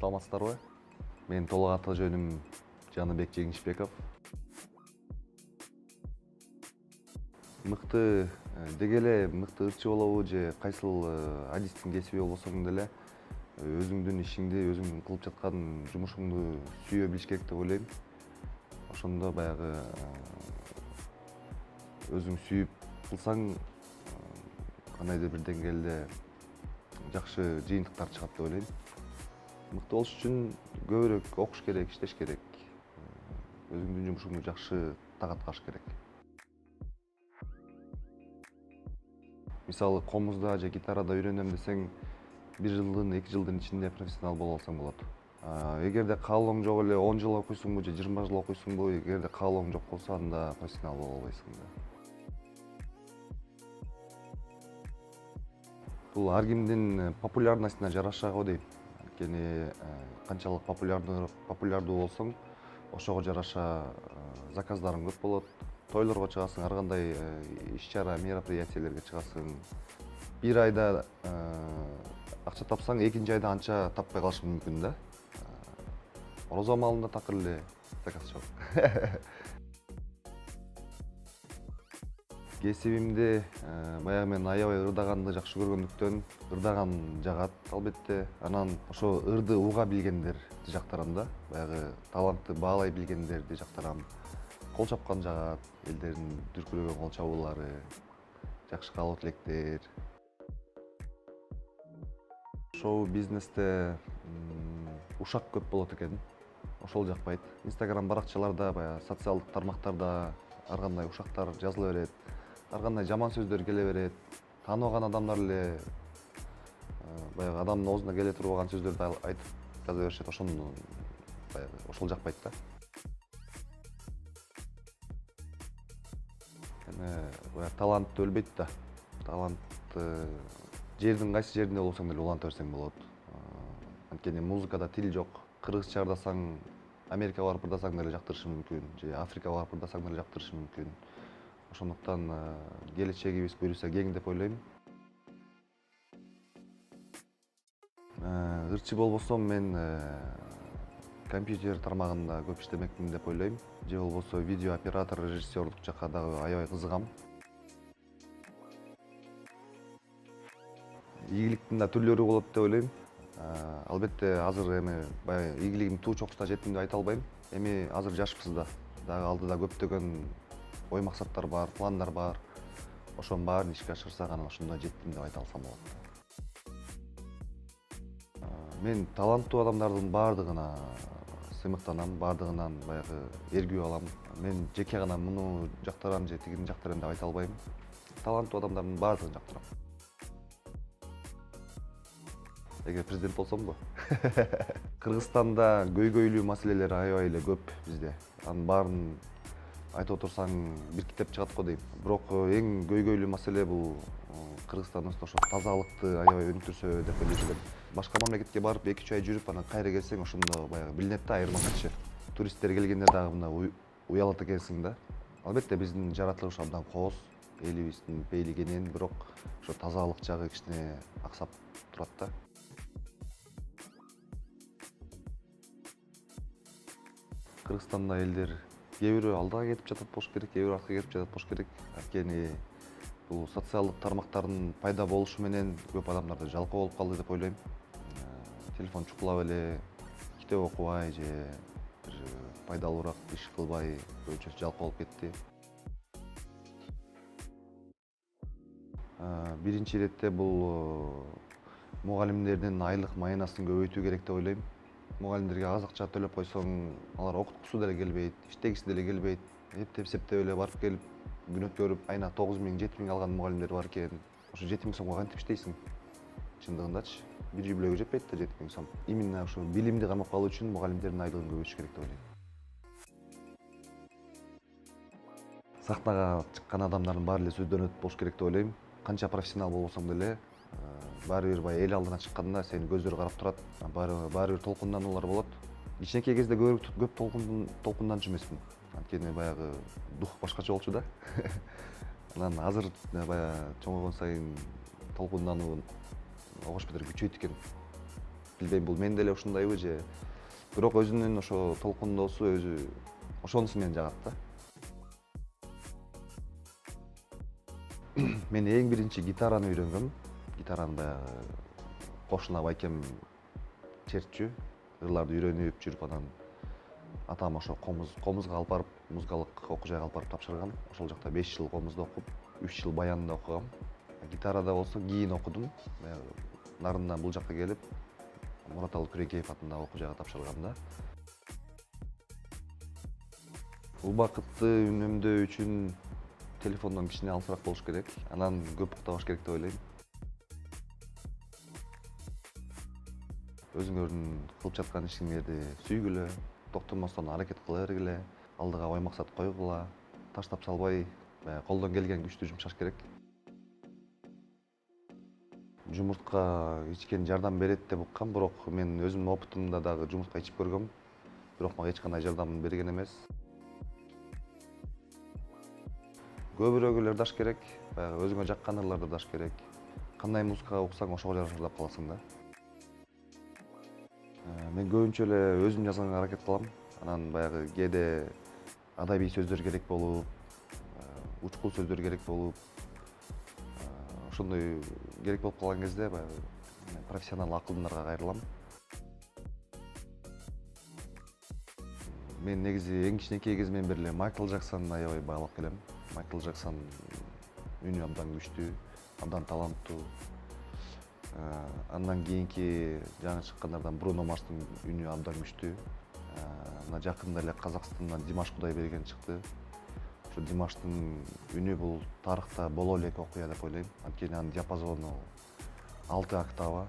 саламатсыздарбы? Менин толук аты жөнүм Жаныбек Жеңишбеков. Мыкты деги эле мыкты ырчы болобу же кайсыл адистин кесиби болбосоң деле өзүңдүн ишиңди, өзүң кылып жаткан жумушуңду сүйө билиш керек деп ойлойм. Ошондо баягы өзүң сүйүп кылсаң кандайдыр бир деңгээлде жакшы жыйынтыктар чыгат деп ойлойм. Мыкты болуш үчүн көбүрөөк окуш керек, иштеш керек. Өзүңдүн жумушуңду жакшы так аткарыш керек. Мисалы, комузда же гитарада үйрөнөм десең, 1 жылдын, 2 жылдын ичинде профессионал боло алсаң болот. Эгерде каалооң жок эле 10 жыл окуйсуңбу же 20 жыл окуйсуңбу, эгерде каалооң жок болсо, анда профессионал боло албайсың да. Бул ар кимдин популярностуна жараша го дейм. Анткени канчалык популярдуу болсоң, ошого жараша заказдарың көп болот. Тойлорго чыгасың, ар кандай иш-чара, мероприятиелерге чыгасың. Бир айда акча тапсаң, экинчи айда анча таппай калышың мүмкүн да. Орозо маалында такыр эле заказ чыгат. Кесибимде баягы мен аябай ырдаганды жакшы көргөндүктөн ырдаган жагат албетте. Анан ошо ырды уга билгендерди жактырам да. Баягы талантты баалай билгендерди жактырам. Кол чапкан жагат, элдердин дүркүрөгөн кол чабуулары, жакшы каалоо тилектер. Шоу бизнесте ушак көп болот экен. Ошол жакпайт. Инстаграм баракчаларда, баягы социалдык тармактарда ар кандай ушактар жазыла берет. Ар кандай жаман сөздөр келе берет. Тааныбаган адамдар эле баягы адамдын оозуна келе турбаган сөздөрдү айтып жаза беришет. Ошону баягы ошол жакпайт да. Талант өлбөйт да. Талант жердин кайсы жеринде болсоң деле уланта берсең болот. Анткени музыкада тил жок. Кыргызча ырдасаң, Америкага барып ырдасаң деле жактырышы мүмкүн, же Африкага барып ырдасаң деле жактырышы мүмкүн. Ошондуктан келечегибиз буюрса кең деп ойлойм. Ырчы болбосом, мен компьютер тармагында көп иштемекмин деп ойлойм. Же болбосо видео оператор, режиссерлук жакка дагы аябай кызыгам. Ийгиликтин да түрлөрү болот деп ойлойм. Албетте азыр эми баягы ийгилигим туу чокуста жеттим деп айта албайм. Эми азыр жашпыз да. Дагы алдыда көптөгөн ой максаттар бар, пландар бар. Ошонун баарын ишке ашырсак, анан ошондо жеттим деп айта алсам болот. Мен таланттуу адамдардын баардыгына сыймыктанам, баардыгынан баягы эргүү алам. Мен жеке гана муну жактырам же тигини жактырам деп айта албайм. Таланттуу адамдардын баардыгын жактырам. Эгер президент болсомбу? Кыргызстанда көйгөйлүү маселелер аябай эле көп бизде. Анын баарын айтып отурсаң бир китеп чыгат го дейм. Бирок эң көйгөйлүү маселе бул Кыргызстандын ошо тазалыкты аябай өнүктүрсө деп ойлойм. Башка мамлекетке барып 2-3 ай жүрүп, анан кайра келсең, ошондо баягы билинет да айырмачы. Туристтер келгенде дагы мына уялат экенсиң да. Албетте биздин жаратылыш абдан кооз, элибиздин бейлигенен, бирок ошо тазалык жагы кичине аксап турат да. Кыргызстанда элдер кээ бирөө алдыга кетип жатат болуш керек, кээ бирөө артка кетип жатат болуш керек. Анткени бул социалдык тармактардын пайда болушу менен көп адамдар жалкоо болуп калды деп ойлойм. Телефон чукулап эле, китеп окубай же бир пайдалуураак иш кылбай көбүнчөсү жалкоо болуп кетти. Биринчи иретте бул мугалимдердин айлык майынасын көбөйтүү керек деп ойлойм. Мугалимдерге аз акча төлөп койсоң, алар окуткусу деле келбейт, иштегиси деле келбейт. Эптеп эле барып келип, күн өткөрүп, айына 9 000, 7 000 алган мугалимдер бар экен. Ошо 7 000 сомго кантип иштейсиң? Чындыгындачы, бир үй бүлөгө жетпейт да 7 000 сом. Именно ошо билимди кармап калуу үчүн мугалимдердин айлыгын көбөйтүш керек деп ойлойм. Сахнага чыккан адамдардын баары эле сөздөнөт болуш керек деп ойлойм. Канча профессионал болбосоң деле, баары бир эл алдына чыкканда сени көздөр карап турат. Баары бир толкундануулар болот. Кичинекей кезде көп толкунданчу эмесмин. Анткени баягы дух башкача болчу да. Анан азыр баягы чоңойгон сайын толкундануу огош бетер күчөйт экен. билбейм бул мен деле ушундайбы же, бирок өзүнүн ошо толкундоосу өзү ошонусу мени жагат да. Мен эң биринчи гитараны үйрөнгөм. Гитараны баягы кошуна байкем чертчү, ырларды үйрөнүп жүрүп анан атам ошо комузга алып барып, музыкалык окуу жайга алып барып тапшырган. Ошол жакта 5 жыл комузда окуп, 3 жыл баянда окугам. Гитарада болсо кийин окудум. Нарындан бул жакка келип, Мураталы Күрекеев атындагы окуу жайга тапшыргам да. Убакытты үнөмдөө үчүн телефондон кичине алысыраак болуш керек. Анан көп уктабаш керек деп ойлойм. Өзүңөрдүн кылып жаткан ишиңерди сүйгүлө, токтомостон аракет кыла бергиле, алдыга ой максат койгула, таштап салбай, колдон келген күчтү жумшаш керек. Жумуртка ичкен жардам берет деп уккам, бирок мен өзүмдүн опытымда дагы жумуртка ичип көргөм. Бирок мага эч кандай жардам берген эмес. Көбүрөөк эле ырдаш керек, өзүңө жаккан ырларды ырдаш керек. Кандай музыка уксаң ошого жараша ырдап каласың да. Мен көбүнчө эле өзүм жазганга аракет кылам. Анан баягы кээде адабий сөздөр керек болуп, учкул сөздөр керек болуп, ошондой керек болуп калган кезде баягы профессионал акылдындарга кайрылам. Мен негизи эң кичинекей кезимден бери эле Майкл Джексонду аябай баалап келем. Майкл Джексон үнү абдан күчтүү, абдан таланттуу. Андан кийинки жаңы чыккандардан Бруно Марстын үнү абдан күчтүү. Мына жакында эле Казакстандан Димаш Кудайберген чыкты. Ошо Димаштын үнү бул тарыхта боло элек окуя деп ойлойм. Анткени анын диапазону 6 октава.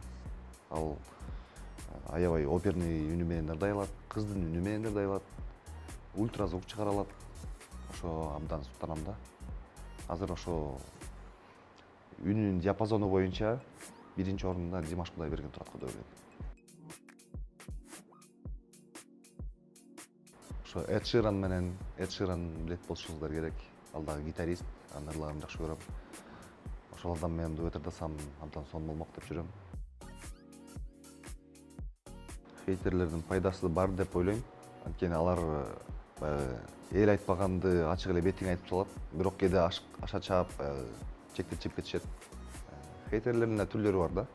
Ал аябай оперный үнү менен ырдай алат, кыздын үнү менен ырдай алат, ультразвук чыгара алат. Ошо абдан суктанам да. Азыр ошо үнүнүн диапазону боюнча биринчи орунда Димаш Кудайберген турат го деп ойлойм. Ошо Эд Ширан билет болушуңуздар керек. Ал дагы гитарист, анын ырларын жакшы көрөм. Ошол адам менен дуэт ырдасам абдан сонун болмок деп жүрөм. Хейтерлердин пайдасы бар деп ойлойм. Анткени алар эл айтпаганды ачык эле бетиңе айтып салат. Бирок кээде аша чаап чектечип кетишет. Хейтерлердин да түрлөрү бар да.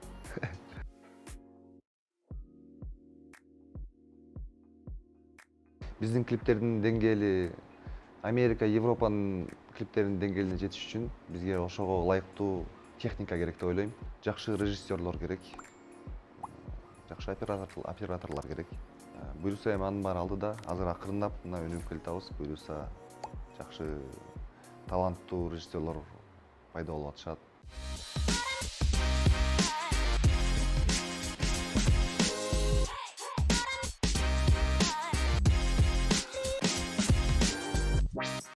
Биздин клиптердин деңгээли Америка, Европанын клиптеринин деңгээлине жетиш үчүн бизге ошого ылайыктуу техника керек деп ойлойм. Жакшы режиссерлор керек. Жакшы операторлор керек. Буюрса эми анын баары алдыда. Азыр акырындап мына өнүгүп келатабыз. Буюрса жакшы таланттуу режиссерлор пайда болуп атышат.